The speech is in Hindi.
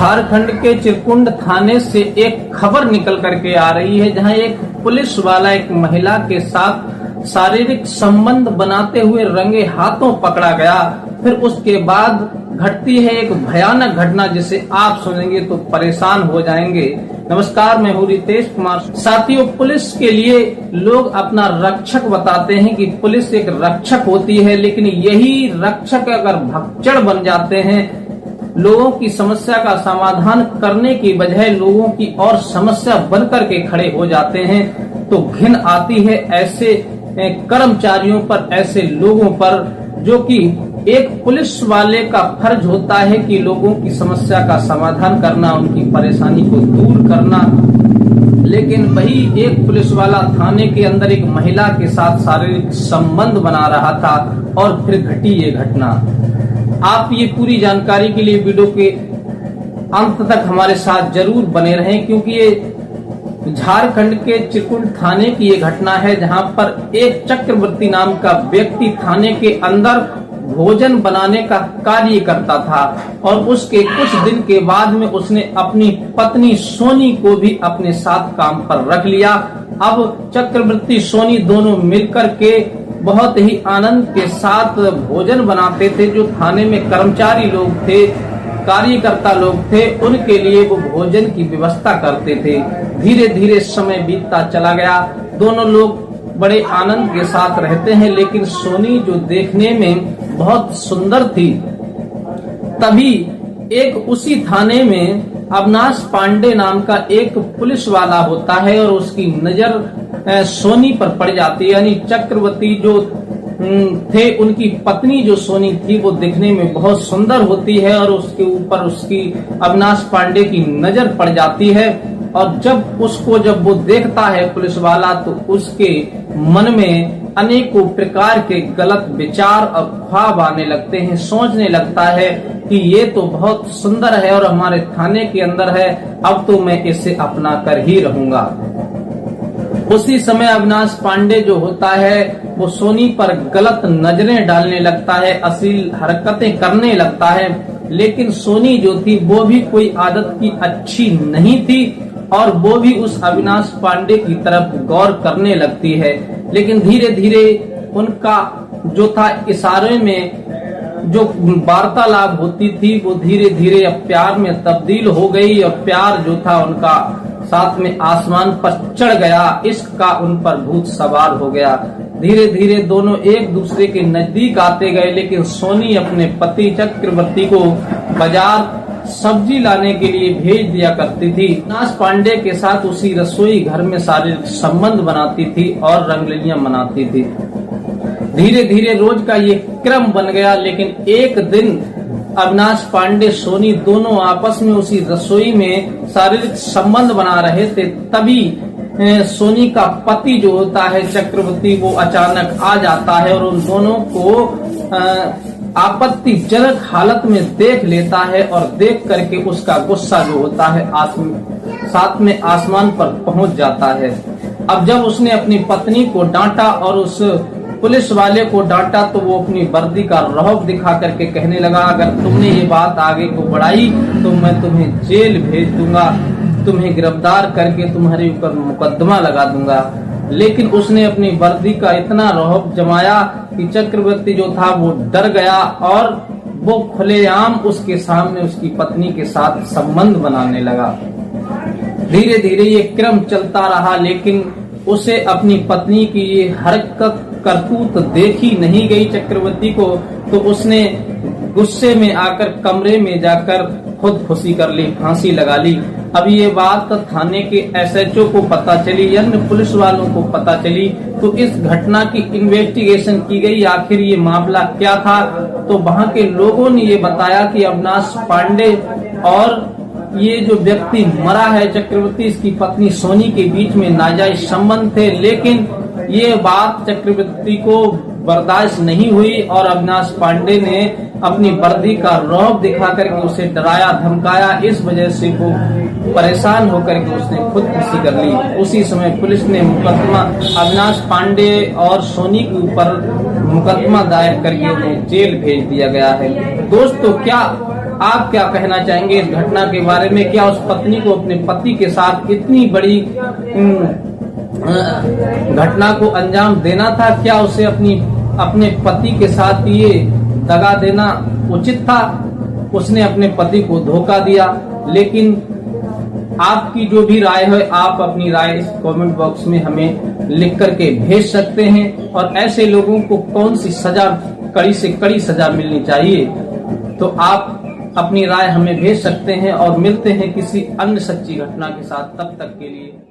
झारखंड के चिरकुंड थाने से एक खबर निकल करके आ रही है, जहां एक पुलिस वाला एक महिला के साथ शारीरिक संबंध बनाते हुए रंगे हाथों पकड़ा गया। फिर उसके बाद घटती है एक भयानक घटना, जिसे आप सुनेंगे तो परेशान हो जाएंगे। नमस्कार, मैं हूँ रितेश कुमार। साथियों, पुलिस के लिए लोग अपना रक्षक बताते हैं कि पुलिस एक रक्षक होती है, लेकिन यही रक्षक अगर भगचड़ बन जाते हैं, लोगों की समस्या का समाधान करने की बजाय लोगों की और समस्या बनकर के खड़े हो जाते हैं, तो घिन आती है ऐसे कर्मचारियों पर, ऐसे लोगों पर, जो कि एक पुलिस वाले का फर्ज होता है कि लोगों की समस्या का समाधान करना, उनकी परेशानी को दूर करना। लेकिन वही एक पुलिस वाला थाने के अंदर एक महिला के साथ शारीरिक संबंध बना रहा था और फिर घटी ये घटना। आप ये पूरी जानकारी के लिए वीडियो के अंत तक हमारे साथ जरूर बने रहें, क्योंकि ये झारखंड के चिरकुंड थाने की ये घटना है, जहां पर एक चक्रवर्ती नाम का व्यक्ति थाने के अंदर भोजन बनाने का कार्य करता था और उसके कुछ दिन के बाद में उसने अपनी पत्नी सोनी को भी अपने साथ काम पर रख लिया। अब चक्रवर्ती सोनी दोनों मिलकर के बहुत ही आनंद के साथ भोजन बनाते थे। जो थाने में कर्मचारी लोग थे, कार्यकर्ता लोग थे, उनके लिए वो भोजन की व्यवस्था करते थे। धीरे धीरे समय बीतता चला गया, दोनों लोग बड़े आनंद के साथ रहते हैं। लेकिन सोनी जो देखने में बहुत सुंदर थी, तभी एक उसी थाने में अविनाश पांडे नाम का एक पुलिस वाला होता है और उसकी नजर सोनी पर पड़ जाती है। यानी चक्रवर्ती जो थे, उनकी पत्नी जो सोनी थी, वो दिखने में बहुत सुंदर होती है और उसके ऊपर उसकी अविनाश पांडे की नजर पड़ जाती है। और जब वो देखता है पुलिस वाला, तो उसके मन में अनेकों प्रकार के गलत विचार और ख्वाब आने लगते हैं। सोचने लगता है कि ये तो बहुत सुंदर है और हमारे थाने के अंदर है, अब तो मैं इसे अपना कर ही रहूंगा। उसी समय अविनाश पांडे जो होता है, वो सोनी पर गलत नजरें डालने लगता है, अश्लील हरकतें करने लगता है। लेकिन सोनी जो थी, वो भी कोई आदत की अच्छी नहीं थी और वो भी उस अविनाश पांडे की तरफ गौर करने लगती है। लेकिन धीरे धीरे उनका जो था, इशारे में जो वार्तालाप होती थी, वो धीरे धीरे अब प्यार में तब्दील हो गई और प्यार जो था उनका साथ में आसमान पर चढ़ गया। इश्क का उन पर भूत सवार हो गया। धीरे धीरे दोनों एक दूसरे के नजदीक आते गए। लेकिन सोनी अपने पति चक्रवर्ती को बाजार सब्जी लाने के लिए भेज दिया करती थी। अविनाश पांडे के साथ उसी रसोई घर में शारीरिक संबंध बनाती थी और रंगलियां मनाती थी। धीरे धीरे रोज का ये क्रम बन गया। लेकिन एक दिन अविनाश पांडे सोनी दोनों आपस में उसी रसोई में शारीरिक संबंध बना रहे थे, तभी सोनी का पति जो होता है चक्रवर्ती, वो अचानक आ जाता है और उन दोनों को आपत्तिजनक हालत में देख लेता है और देख करके उसका गुस्सा जो होता है साथ में आसमान पर पहुंच जाता है। अब जब उसने अपनी पत्नी को डांटा और उस पुलिस वाले को डांटा, तो वो अपनी वर्दी का रौब दिखा करके कहने लगा, अगर तुमने ये बात आगे को बढ़ाई तो मैं तुम्हें जेल भेज दूंगा, तुम्हें गिरफ्तार करके तुम्हारे ऊपर मुकदमा लगा दूंगा। लेकिन उसने अपनी वर्दी का इतना रौब जमाया कि चक्रवर्ती जो था वो डर गया और वो खुलेआम उसके सामने उसकी पत्नी के साथ संबंध बनाने लगा। धीरे धीरे ये क्रम चलता रहा, लेकिन उसे अपनी पत्नी की ये हरकत करतूत देखी नहीं गई चक्रवर्ती को, तो उसने गुस्से में आकर कमरे में जाकर खुदकुशी कर ली, फांसी लगा ली। अब ये बात थाने के एसएचओ को पता चली, अन्य पुलिस वालों को पता चली, तो इस घटना की इन्वेस्टिगेशन की गई, आखिर ये मामला क्या था। तो वहां के लोगों ने ये बताया कि अविनाश पांडे और ये जो व्यक्ति मरा है चक्रवर्ती, इसकी पत्नी सोनी के बीच में नाजायज संबंध थे। लेकिन ये बात चक्रवर्ती को बर्दाश्त नहीं हुई और अविनाश पांडे ने अपनी वर्दी का रौब दिखा करके उसे डराया धमकाया। इस वजह से वो परेशान होकर के उसने खुदकुशी कर ली। उसी समय पुलिस ने मुकदमा अविनाश पांडे और सोनी के ऊपर मुकदमा दायर करके उन्हें जेल भेज दिया गया है। दोस्तों, क्या आप क्या कहना चाहेंगे इस घटना के बारे में? क्या उस पत्नी को अपने पति के साथ इतनी बड़ी घटना को अंजाम देना था? क्या उसे अपने पति के साथ ये दगा देना उचित था? उसने अपने पति को धोखा दिया। लेकिन आपकी जो भी राय है, आप अपनी राय इस कमेंट बॉक्स में हमें लिख करके भेज सकते हैं। और ऐसे लोगों को कौन सी सजा, कड़ी से कड़ी सजा मिलनी चाहिए, तो आप अपनी राय हमें भेज सकते हैं। और मिलते हैं किसी अन्य सच्ची घटना के साथ, तब तक के लिए।